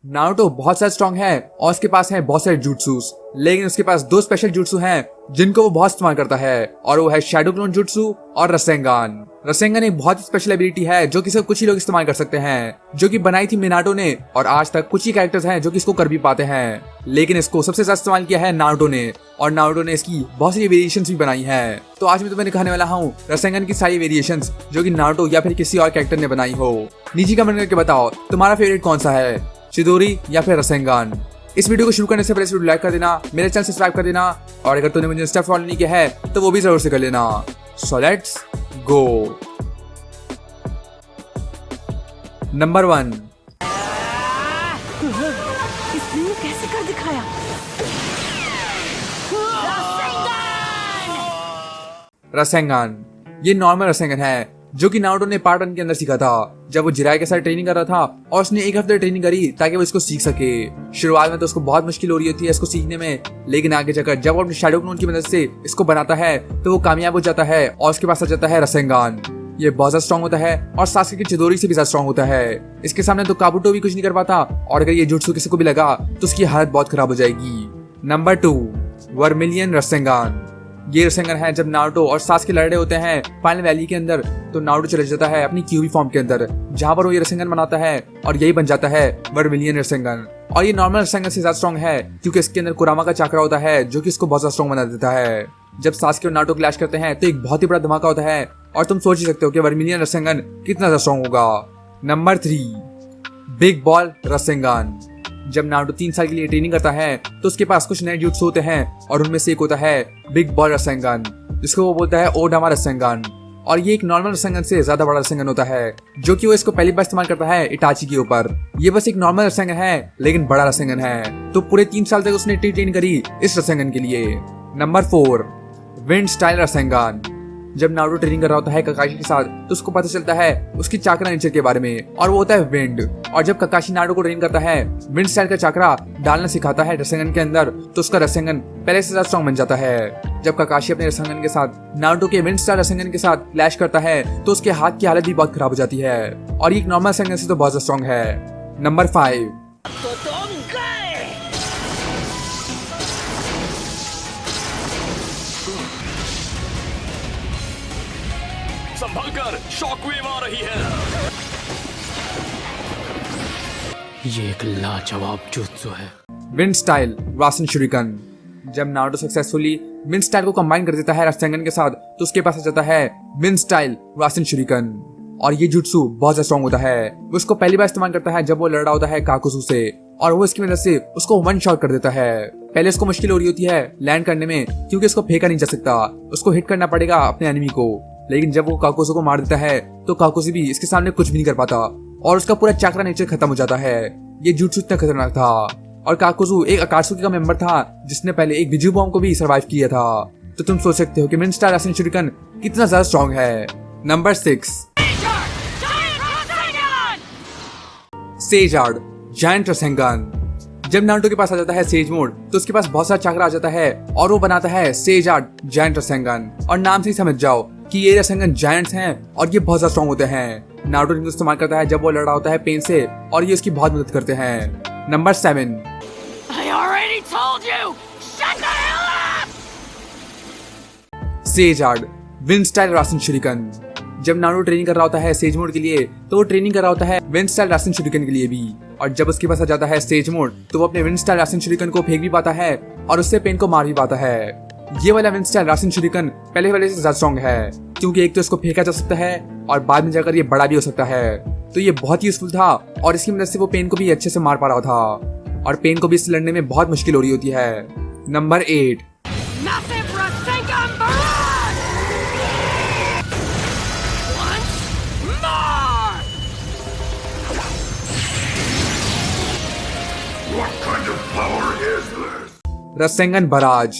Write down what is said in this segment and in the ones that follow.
Naruto बहुत ज्यादा strong है और उसके पास है बहुत सारे जुट्सूस, लेकिन उसके पास दो स्पेशल जुट्सु हैं जिनको वो बहुत इस्तेमाल करता है, और वो है शैडो क्लोन जुट्सु और रसेंगान। रसेंगान एक बहुत ही स्पेशल एबिलिटी है जो कि सिर्फ कुछ ही लोग इस्तेमाल कर सकते हैं, जो कि बनाई थी मिनाटो ने, और आज तक कुछ ही कैरेक्टर्स हैं जो कि इसको कर भी पाते हैं, लेकिन इसको सबसे ज्यादा इस्तेमाल किया है नारुतो ने, और नारुतो ने इसकी बहुत सारी वेरिएशंस भी बनाई है। तो आज मैं तुम्हें दिखाने वाला हूँ रसेंगान की सारी वेरिएशंस जो कि नारुतो या फिर किसी और कैरेक्टर ने बनाई हो। नीचे कमेंट करके बताओ तुम्हारा फेवरेट कौन सा है, चिदोरी या फिर रसेंगान। इस वीडियो को शुरू करने से पहले इस वीडियो लाइक कर देना, मेरे चैनल सब्सक्राइब कर देना, और अगर तूने मुझे इंस्टा फॉलो नहीं किया है तो वो भी जरूर से कर लेना। So let's go. नंबर 1, इसने कैसे कर दिखाया? रसेंगान। ये नॉर्मल रसेंगान है जो कि नारुतो ने पार्ट 1 के अंदर सीखा था, जब वो जिराई के साथ ट्रेनिंग कर रहा था, और उसने एक हफ्ते ट्रेनिंग करी ताकि वो इसको सीख सके। शुरुआत में तो उसको बहुत मुश्किल हो रही होती है इसको सीखने में, लेकिन आगे जाकर जब वो अपने शैडो क्लोन की मदद से इसको बनाता है तो वो कामयाब हो जाता है और उसके पास आ जाता है रसेंगान। ये बहुत ज्यादा स्ट्रॉन्ग होता है और सासके की चिदोरी से भी ज्यादा स्ट्रॉन्ग होता है। इसके सामने तो काबुटो भी कुछ नहीं कर पाता, और अगर ये जुट्सु किसी को भी लगा तो उसकी हालत बहुत खराब हो जाएगी। Number 2, vermilion रसेंगान। ये रसेंगान है जब नारुतो और सासके लड़ रहे होते हैं फाइनल वैली के अंदर, तो नारुतो चले जाता है अपनी क्यूबी फॉर्म के अंदर, जहां पर वो ये रसेंगान बनाता है, और यही बन जाता है वर्मिलियन रसेंगान। और ये नॉर्मल रसेंगान से ज्यादा स्ट्रॉन्ग है क्योंकि इसके अंदर कुरामा का चाकरा होता है जो कि इसको बहुत ज्यादा स्ट्रॉन्ग बना देता है। जब सासके और नारुतो क्लैश करते हैं तो एक बहुत ही बड़ा धमाका होता है, और तुम सोच ही सकते हो कि वर्मिलियन रसेंगान कितना ज्यादा स्ट्रॉन्ग होगा। Number 3, big ball रसेंगान। जब नारुतो 3 साल के लिए ट्रेनिंग करता है तो उसके पास कुछ नए जुट्सु होते हैं, और उनमें से एक होता है बिग बॉल रसेंगान, जिसको वो बोलता है ओडामा रसेंगान। और ये एक नॉर्मल रसेंगान से ज्यादा बड़ा रसेंगान होता है, जो कि वो इसको पहली बार इस्तेमाल करता है इटाची के ऊपर। ये बस एक नॉर्मल रसेंगान है लेकिन बड़ा रसेंगान है, तो पूरे 3 साल तक उसने ट्रेनिंग करी इस रसेंगान के लिए। Number 4, wind style रसेंगान। जब नारुतो ट्रेनिंग कर रहा होता है ककाशी के साथ तो उसको पता चलता है उसकी चाकरा नेचर के बारे में, और वो होता है विंड। और जब ककाशी नारुतो को ट्रेन करता है विंड स्टाइल का चाकरा डालना सिखाता है रसेंगन के अंदर, तो उसका रसेंगन पहले से ज्यादा स्ट्रॉन्ग बन जाता है। जब ककाशी अपने रसेंगन के साथ नारुतो के विंड स्टाइल रसेंगन के साथ क्लैश करता है तो उसके हाथ की हालत भी बहुत खराब हो जाती है, और ये एक नॉर्मल रसेंगन से तो बहुत ज्यादा स्ट्रॉन्ग है। नंबर 5, संभलकर, शॉकवेव आ रही है। ये एक लाजवाब जुत्सु है। Wind style Rasenshuriken. जब नारुतो सक्सेसफुली विंड स्टाइल को कंबाइन कर देता है रसेंगन के साथ तो उसके पास आ जाता है विंड स्टाइल रासेन शुरिकन, और ये जुट्सु बहुत ज्यादा स्ट्रॉन्ग होता है। वो उसको पहली बार इस्तेमाल करता है जब वो लड़ रहा होता है काकुसु से, और वो इसकी मदद से उसको 1 शॉट कर देता है। पहले उसको मुश्किल हो रही होती है लैंड करने में क्योंकि उसको फेंका नहीं जा सकता, उसको हिट करना पड़ेगा अपने एनिमी को, लेकिन जब वो काकुसु को मार देता है तो काकुसु भी इसके सामने कुछ भी नहीं कर पाता, और उसका पूरा चाकरा नेचर खत्म हो जाता है। ये जुट्सु इतना खतरनाक था, और काकुसु एक अकात्सुकी का मेंबर था जिसने पहले एक बिजू बॉम्ब को भी सर्वाइव किया था। तो तुम सोच सकते हो कि विंड स्टाइल रासेन शुरिकन कितना ज्यादा स्ट्रॉन्ग है। Number 6, sage art giant Rasengan. जब नारुतो के पास आ जाता है सेज मोड तो उसके पास बहुत सारा चाकरा आ जाता है, और वो बनाता है सेजार्ड जायंट रसेंगान। और नाम से ही समझ जाओ कि ये रसेंगान जायंट्स हैं और ये बहुत ज्यादा स्ट्रॉन्ग होते हैं। नारुतो इनको इस्तेमाल करता है जब वो लड़ रहा होता है पेन से, और ये उसकी बहुत मदद करते हैं। Number 7, sage art wind style Rasenshuriken. जब नारुतो ट्रेनिंग कर रहा होता है सेज मोड के लिए तो वो ट्रेनिंग कर रहा होता है विंड स्टाइल रासेन शुरिकन के लिए भी, और जब उसके पास आ जाता है सेज मोड तो वो अपने विंड स्टाइल रासेन शुरिकन को फेंक भी पाता है और उससे पेन को मार भी पाता है। ये वाला विंड स्टाइल रासेन शुरिकन पहले वाले से ज्यादा स्ट्रॉन्ग है क्योंकि एक तो इसको फेंका जा सकता है और बाद में जाकर ये बड़ा भी हो सकता है, तो ये बहुत ही यूजफुल था, और इसकी मदद से वो पेन को भी अच्छे से मार पा रहा था, और पेन को भी इससे लड़ने में बहुत मुश्किल हो रही होती है। Number 8, Rasengan barrage.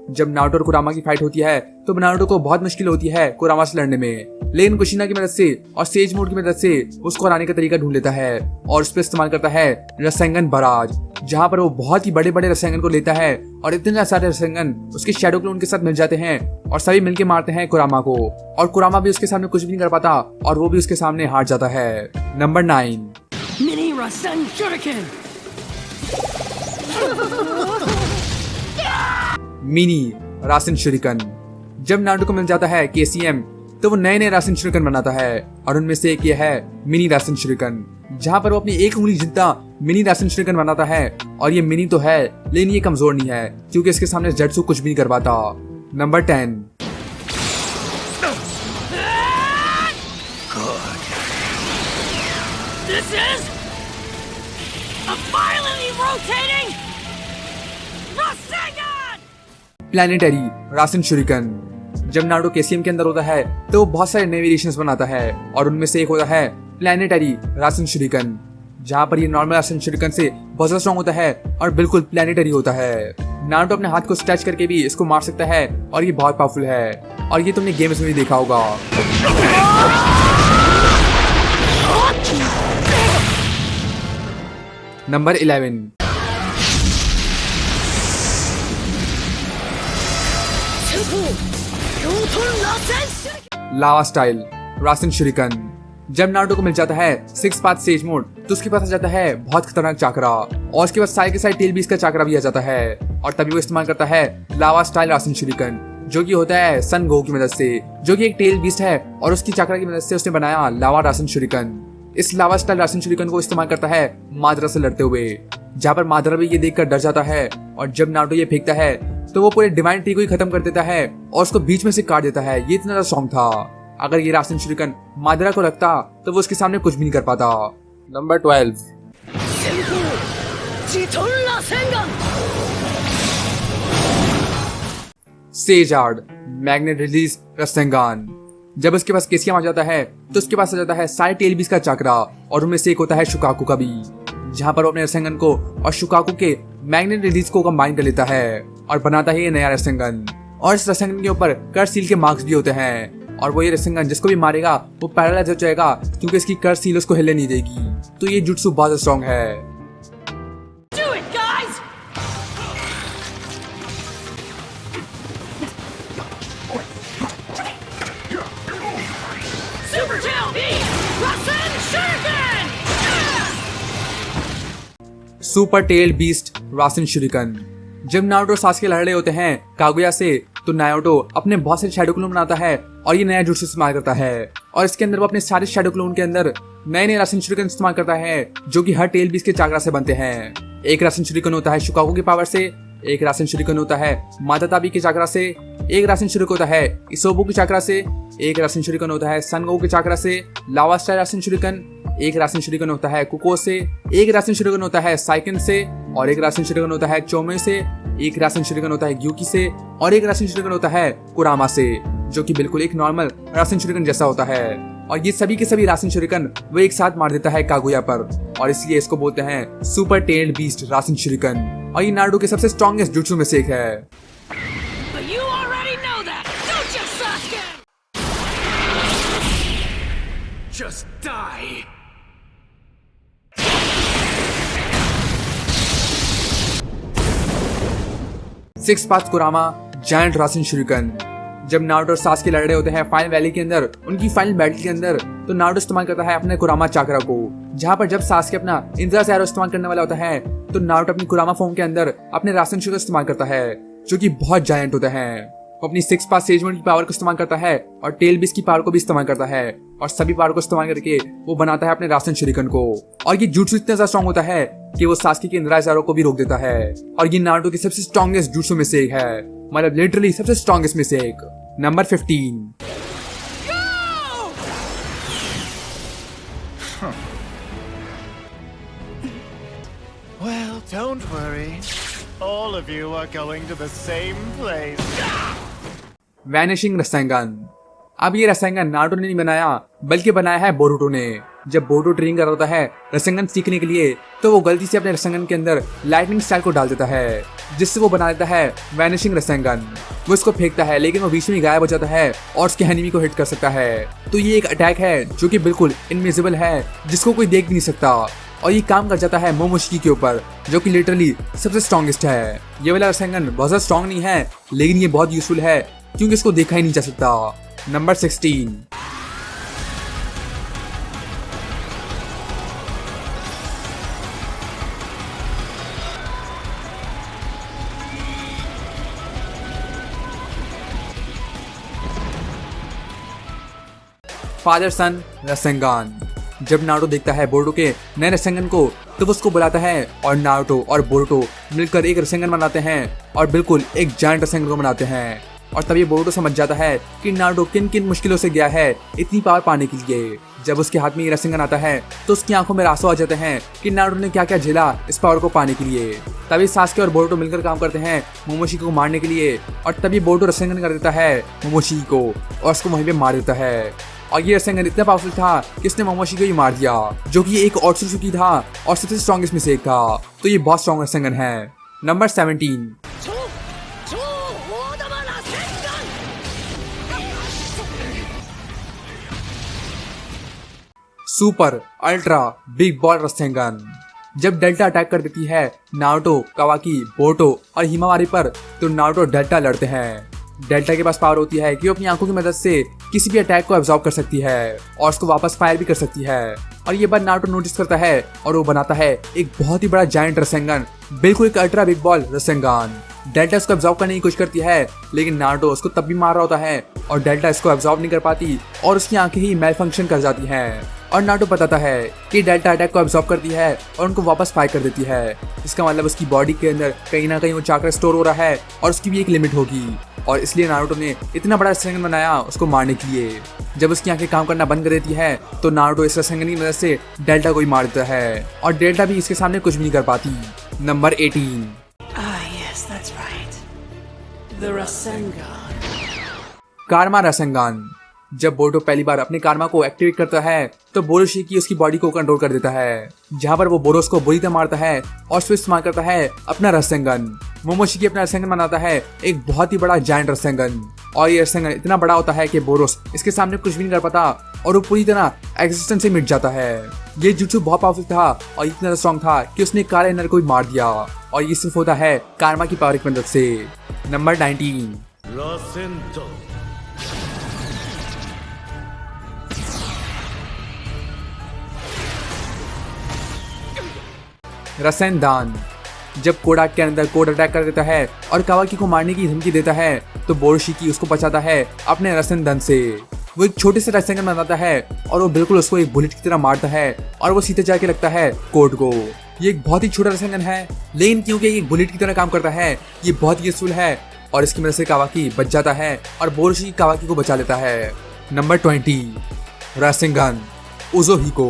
जब नारुतो और कुरामा की फाइट होती है तो नारुतो को बहुत मुश्किल होती है कुरामा से लड़ने में, लेकिन कुशिना की मदद से और सेज मोड की मदद से उसको हराने का तरीका ढूंढ लेता है, और उस पर इस्तेमाल करता है रसेंगन बराज, जहां पर वो बहुत ही बड़े बड़े रसेंगन को लेता है, और इतने सारे रसेंगन उसके शैडो क्लोन के साथ मिल जाते हैं और सभी मिलके मारते हैं कुरामा को, और कुरामा भी उसके सामने कुछ भी नहीं कर पाता और वो भी उसके सामने हार जाता है। Number 9, mini Rasenshuriken. Mini Rasenshuriken. जब नारुतो को मिल जाता है केसीएम तो वो नए नए रासेन शुरिकन बनाता है और उनमें से एक ये है मिनी रासेन शुरिकन, जहां पर वो अपनी एक उंगली जितना मिनी रासेन शुरिकन बनाता है। और ये मिनी तो है लेकिन ये कमजोर नहीं है क्योंकि इसके सामने जेट्सू कुछ भी नहीं कर पाता। Number 10 This is a violently rotating Rasengan! Planetary Rasenshuriken. जब नारुतो केसीएम के अंदर होता है तो वो बहुत सारे नए वेरिएशंस बनाता है और उनमें से एक होता है प्लैनेटरी रासेन शुरिकन, जहां पर ये नॉर्मल रासेन शुरिकन से बहुत ज्यादा स्ट्रॉन्ग होता है और बिल्कुल प्लैनेटरी होता है। नारुतो अपने हाथ को स्ट्रेच करके भी इसको मार सकता है और ये बहुत पावरफुल है और ये तुमने गेम्स में भी देखा होगा। नंबर 11 लावा स्टाइल रासेन शुरिकन। जब नारुतो को मिल जाता है 6 पाथ सेज मोड तो उसके पास आ जाता है बहुत खतरनाक चाकरा और उसके बाद साइड के साइड टेल बीस का चाकरा भी आ जाता है और तभी वो इस्तेमाल करता है लावा स्टाइल रासेन शुरिकन, जो कि होता है सन गो की मदद से, जो कि एक टेल बीस्ट है और उसकी चाकरा की मदद से उसने बनाया लावा रासेन शुरिकन। इस लावा स्टाइल रासेन शुरिकन को इस्तेमाल करता है मादरा से लड़ते हुए, जहाँ पर मादरा भी ये देखकर डर जाता है और जब नारुतो ये फेंकता है तो वो पूरे डिवाइन ट्री को ही खत्म कर देता है और उसको बीच में से काट देता है। ये इतना ज्यादा स्ट्रॉन्ग था, अगर ये रासेन शुरिकन मादरा को लगता तो वो उसके सामने कुछ भी नहीं कर पाता। Number 12 sage art magnet release Rasengan. जब उसके पास केसीएम आ जाता है तो उसके पास आ जाता है सारे टेल बीस का चाकरा और उनमें से एक होता है शुकाकू का भी, जहां पर वो अपने रसेंगन को और शुकाकू के मैग्नेट रिलीज को कंबाइन कर लेता है और बनाता है ये नया रसेंगन। और इस रसेंगन के ऊपर कर सील के मार्क्स भी होते हैं और वो ये रसेंगन जिसको भी मारेगा वो पैरालाइज हो जाएगा क्योंकि इसकी कर सील उसको हिलने नहीं देगी। तो ये जुट्सु बहुत स्ट्रॉन्ग है। Do it, guys! Super Tail B! Rasen Shuriken! Super tail beast Rasenshuriken. जब नारुतो सासके लड़ रहे होते हैं कागुया से तो नारुतो अपने बहुत सारे शैडो क्लोन बनाता है और ये नया जुट्सु इस्तेमाल करता है और इसके अंदर वो अपने सारे शैडो क्लोन के अंदर नए नए रासेन शुरिकन इस्तेमाल करता है जो कि हर टेल बीस के चाकरा से बनते हैं। एक रासेन शुरिकन होता है शुकाकू की पावर से, एक रासेन शुरिकन होता है मादाताबी के चाकरा से, एक रासेन शुरिकन होता है इसोबू के चाकरा से, एक रासेन शुरिकन होता है सनगो के चाकरा से, लावा स्टाइल रासेन शुरिकन, एक रासेन शुरिकन होता है कुको से, एक रासेन शुरिकन होता है साइकिन से और एक रासेन शुरिकन होता है चोमे से, एक रासेन शुरिकन होता है ग्यूकी से और एक रासेन शुरिकन होता है कुरामा से, जो कि बिल्कुल एक नॉर्मल रासेन शुरिकन जैसा होता है। और ये सभी के सभी रासेन शुरिकन वो एक साथ मार देता है कागुया पर और इसलिए इसको बोलते हैं सुपर टेल्ड बीस्ट रासेन शुरिकन और ये नारुतो के सबसे स्ट्रॉन्गेस्ट जुट्सु में से एक है। But you already know that, don't you, Sasuke? Just die. Six path कुरामा जायंट रासेन शुरिकन। जब नारुतो और सासके लड़ रहे होते हैं फाइनल वैली के अंदर उनकी फाइनल बैटल के अंदर तो नारुतो इस्तेमाल करता है अपने कुरामा चाकरा को, जहां पर जब सासके अपना इंद्रा एरो इस्तेमाल करने वाला होता है तो नारुतो अपनी कुरामा फॉर्म के अंदर अपने रासेन शुरिकन इस्तेमाल करता है जो कि बहुत जायंट होता है। वो अपनी 6 पाथ सेज मोड की पावर को इस्तेमाल करता है और टेल बीस की पावर को भी इस्तेमाल करता है और सभी पावर को इस्तेमाल करके वो बनाता है अपने रासेन शुरिकन को और ये जुट्सु इतना ज्यादा स्ट्रॉन्ग होता है कि वो सासके के इंद्रा एरो को भी रोक देता है और ये नारुतो के सबसे स्ट्रॉन्गेस्ट जुट्सु में से एक है, मतलब लिटरली सबसे स्ट्रॉन्गेस्ट में से एक। Number 15 Well, don't worry. All of you are going to the same place. Vanishing Rasengan. अब ये रसेंगन नारुतो ने नहीं बनाया बल्कि बनाया है बोरुतो ने। जब बोरुतो ट्रेनिंग कर रहा होता है रसेंगन सीखने के लिए तो वो गलती से अपने रसेंगन के अंदर लाइटनिंग स्टाइल को डाल देता है जिससे वो बना देता है वैनिशिंग रसेंगन। वो इसको फेंकता है लेकिन वो बीच में गायब हो जाता है और उसके एनिमी को हिट कर सकता है। तो ये एक अटैक है जो कि बिल्कुल इनविजिबल है जिसको कोई देख भी नहीं सकता और ये काम कर जाता है मोमोशिकी के ऊपर जो कि लिटरली सबसे स्ट्रॉन्गेस्ट है। ये वाला रसेंगन बहुत ज्यादा स्ट्रॉन्ग नहीं है लेकिन ये बहुत यूजफुल है क्योंकि इसको देखा ही नहीं जा सकता। नंबर 16 फादर सन रसेंगान। जब नारुतो देखता है बोरुतो के नए रसेंगन को तो वो उसको बुलाता है और नारुतो और बोरुतो मिलकर एक रसेंगन बनाते हैं और बिल्कुल एक जायंट रसेंगन को बनाते हैं। और तब ये बोरुतो समझ जाता है कि नारुतो किन किन मुश्किलों से गया है इतनी पावर पाने के लिए। जब उसके हाथ में ये रसेंगन आता है तो उसकी आंखों में आंसू आ जाते हैं कि नारुतो ने क्या क्या झेला इस पावर को पाने के लिए। तभी सास्के और बोरुतो मिलकर काम करते हैं मोमोशिकी को मारने के लिए और तभी बोरुतो रसेंगन कर देता है मोमोशिकी को और उसको वहीं पे मार देता है। और ये रसेंगन इतना पावरफुल था कि इसने मोमोशिकी को ही मार दिया, जो कि एक ओत्सुकी था और सबसे स्ट्रॉन्गेस्ट में से एक था। तो ये बहुत स्ट्रॉन्ग रसेंगन है। Number 17 super ultra big ball Rasengan. जब डेल्टा अटैक कर देती है नारुतो, कावाकी, बोरुतो और हिमावारी पर तो नारुतो डेल्टा लड़ते हैं। डेल्टा के पास पावर होती है कि वो अपनी आंखों की मदद से किसी भी अटैक को एब्जॉर्ब कर सकती है और उसको वापस फायर भी कर सकती है। और ये बात नारुतो नोटिस करता है और वो बनाता है एक बहुत ही बड़ा जायंट रसेंगन, बिल्कुल एक अल्ट्रा बिग बॉल रसेंगन। डेल्टा इसको एब्जॉर्ब करने की कोशिश करती है लेकिन नारुतो उसको तब भी मार रहा होता है और डेल्टा इसको एब्जॉर्ब नहीं कर पाती और उसकी आंखें ही मेल फंक्शन कर जाती हैं। और नारुतो बताता है कि डेल्टा अटैक को एब्जॉर्ब करती है और उनको वापस फायर कर देती है। इसका मतलब उसकी बॉडी के अंदर कहीं ना कहीं वो चाक्रा स्टोर हो रहा है और उसकी भी एक लिमिट होगी और इसलिए नारुतो ने इतना बड़ा रसेंगन बनाया उसको मारने के लिए। जब उसकी आंखें काम करना बंद कर देती है तो नारुतो इस रसेंगन की मदद से डेल्टा को ही मार देता है और डेल्टा भी इसके सामने कुछ भी नहीं कर पाती। Number 18 yes, that's right. The Rasengan. कारमा रसेंगन। जब बोरुतो पहली बार अपने कारमा को एक्टिवेट करता है तो बोरोशिकी उसकी बॉडी को कंट्रोल कर देता है, जहां पर वो बोरोस को बुरी तरह मारता है और फिर इस्तेमाल करता है अपना रसेंगन। मोमोशिकी अपना रसेंगन बनाता है एक बहुत ही बड़ा जायंट रसेंगन और ये रसेंगन इतना बड़ा होता है कि बोरोस इसके सामने कुछ भी नहीं कर पाता और वो पूरी तरह एग्जिस्टेंस से मिट जाता है। ये जुत्सु बहुत पावरफुल था और इतना ज्यादा स्ट्रॉन्ग था कि उसने काले नर को भी मार दिया और ये सिर्फ होता है कारमा की पावर की मदद से। नंबर 19 रसेंदान। जब कोडाक के अंदर कोड अटैक कर देता है और कावाकी को मारने की धमकी देता है तो बोरोशिकी उसको बचाता है अपने रसेंदान से। वो एक छोटे से रसेंगन बनाता है और वो बिल्कुल उसको एक बुलेट की तरह मारता है और वो सीधे जाके लगता है कोड को। ये एक बहुत ही छोटा रसेंगन है लेकिन क्योंकि ये बुलेट की तरह काम करता है ये बहुत यूजफुल है और इसकी मदद से कावाकी बच जाता है और बोरोशिकी कावाकी को बचा लेता है। नंबर 20 रसेंगन उज़ोहिको।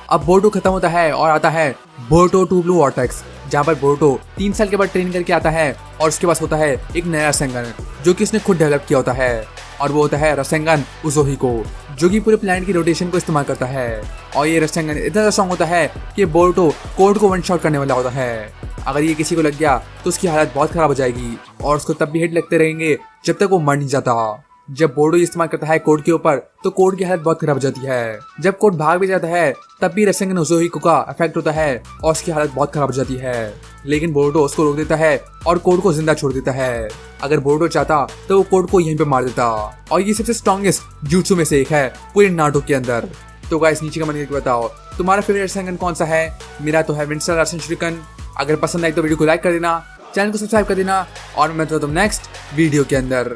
अब बोरुतो खत्म होता है और आता है बोरुतो टू ब्लू वॉर्टेक्स, जहाँ पर बोरुतो 3 साल के बाद ट्रेनिंग करके आता है और उसके पास होता है एक नया रसेंगन जो कि उसने खुद डेवलप किया होता है और वो होता है रसेंगन उज़ोहिको, जो कि पूरे प्लैनेट की रोटेशन को इस्तेमाल करता है। और ये रसेंगन इतना स्ट्रॉन्ग होता है कि बोरुतो कोड को वन शॉट करने वाला होता है। अगर ये किसी को लग गया तो उसकी हालत बहुत खराब हो जाएगी और उसको तब भी हिट लगते रहेंगे जब तक वो मर नहीं जाता। जब बोरुतो इस्तेमाल करता है कोड के ऊपर तो कोड की हालत बहुत खराब हो जाती है। जब कोड भाग भी जाता है तब भी रसेंगन उज़ोहिको का इफेक्ट होता है और उसकी हालत बहुत खराब हो जाती है, लेकिन बोरुतो उसको रोक देता है और कोड को जिंदा छोड़ देता है। अगर बोरुतो चाहता तो वो कोड को यहीं पे मार देता और ये सबसे स्ट्रॉन्गेस्ट जुत्सु में से एक है पूरे नारुतो के अंदर। तो गाइस नीचे कमेंट करके बताओ तुम्हारा फेवरेट रसेंगन कौन सा है। मेरा तो है विंस्टर रासेन शुरिकन। अगर पसंद आए तो वीडियो को लाइक कर देना, चैनल को सब्सक्राइब कर देना और मैं तो नेक्स्ट वीडियो के अंदर।